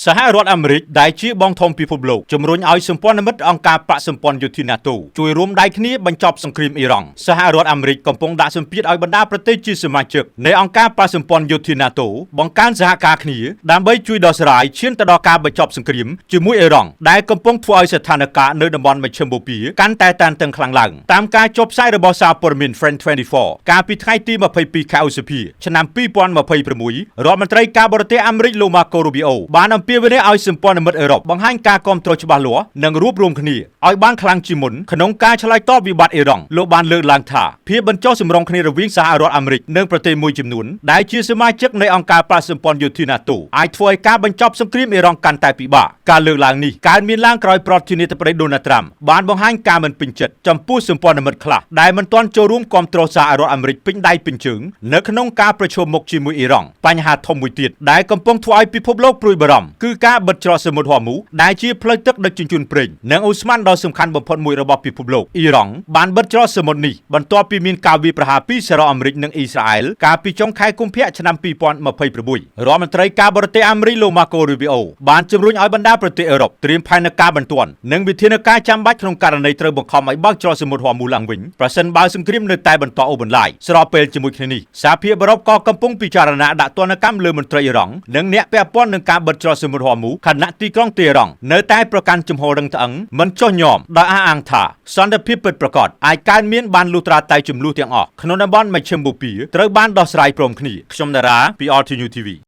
សហរដ្ឋអាមេរិកដែលជាបងធំពិភពលោកជំរុញឲ្យសម្ព័ន្ធមិត្តអង្គការបកសម្ព័ន្ធយោធា NATO ជួយរួមដៃគ្នាបញ្ចប់សង្គ្រាមអ៊ីរ៉ង់សហរដ្ឋអាមេរិកកំពុងដាក់សម្ពាធឲ្យបណ្ដាប្រទេសជាសមាជិកនៃអង្គការបកសម្ព័ន្ធយោធា NATO បង្កើនសហការគ្នាដើម្បីជួយដោះស្រាយឈានទៅដល់ការបញ្ចប់សង្គ្រាមជាមួយអ៊ីរ៉ង់ដែលកំពុងធ្វើឲ្យស្ថានភាពនៅតំបន់មជ្ឈិមបូព៌ាកាន់តែតានតឹងខ្លាំងឡើងតាមការចុះផ្សាយរបស់សារព័ត៌មាន France 24 កាលពីថ្ងៃទី22 ខែឧសភាឆ្នាំ2026រដ្ឋមន្ត្រីការបរទេសអាមេរិកលោក Marco Rubio បានអំពាវនាវឲ្យសម្ព័ន្ធមិត្តអឺរ៉ុបបង្ហាញការគាំទ្រច្បាស់លាស់និងរួបរวมគ្នាឲ្យបានខ្លាំងជាងមុនក្នុងការឆ្លើយតបវិបត្តិអ៊ីរ៉ង់លោកបានលើកឡើងថាភាពបញ្ចុះសម្រុងគ្នារវាងសហរដ្ឋអាមេរិកនិងប្រទេសមួយចំនួនដែលជាសមាជិកនៃអង្គការបកសម្ព័ន្ធយោធា NATO អាចធ្វើឲ្យការបញ្ចប់សង្គ្រាមអ៊ីរ៉ង់កាន់តែពិបាកការលើកឡើងនេះកើតមានឡើងក្រោយប្រធានាធិបតី Donald Trump បានបង្ហាញការមិនពេញចិត្តចំពោះសម្ព័ន្ធមិត្តខ្លះដែលមិនទាន់ចូលរួមគាំទ្រសហរដ្ឋអាមេរិកពេញដៃពេញជើងនៅក្នុងការប្រឈមមុខជាមួយអ៊ីរ៉ង់បញ្ហាធំមួយទៀតដែលកំពុងធ្វើឲ្យពិភពលោកព្រួយបារម្ភគឺការបិទច្រកសមុទ្រហ័រមូសដែលជាផ្លូវទឹកដឹកជញ្ជូនប្រេងនិងអូស្មန်ដ៏សំខាន់បំផុតមួយរបស់ពិភពលោកអ៊ីរ៉ង់បានបិទច្រកសមុទ្រនេះបន្ទាប់ពីមានការវាយប្រហារពីសហរដ្ឋអាមេរិកនិងអ៊ីស្រាអែលកាលពីចុងខែកុម្ភៈឆ្នាំ2026រដ្ឋមន្ត្រីការបរទេសអាមេរិកលោក Marco Rubio បានជំរុញឲ្យបណ្ដាប្រទេសអឺរ៉ុបត្រៀមផែនការបន្ទាន់និងវិធានការចាំបាច់ក្នុងករណីត្រូវបង្ខំឲ្យបើកច្រកសមុទ្រហ័រមូសឡើងវិញប្រសិនបើសង្គ្រាមនៅតែបន្តអូសបន្លាយស្របពេលជាមួយគ្នានេះសហភាពអឺរ៉ុបក៏កំពុងពិចារណាដាក់ទណ្ឌកម្មលើមន្ត្រីអ៊ីរ៉ង់និងអ្នកពាក់ព័ន្ធនឹងការបិទច្រកសមុទ្រហ័រមូសខណៈទីក្រុងតេហឺរ៉ង់នៅតែប្រកាន់ជំហររឹងត្អឹងមិនចុះញោមដោយអះអាងថាសន្តិភាពពិតប្រាកដអាចកើតមានបានលុះត្រាតែចំនួនទាំងអស់ក្នុងតំបន់មជ្ឈិមបូព៌ាត្រូវបានដោះស្រាយព្រមគ្នាខ្ញុំតារាពី All To New TV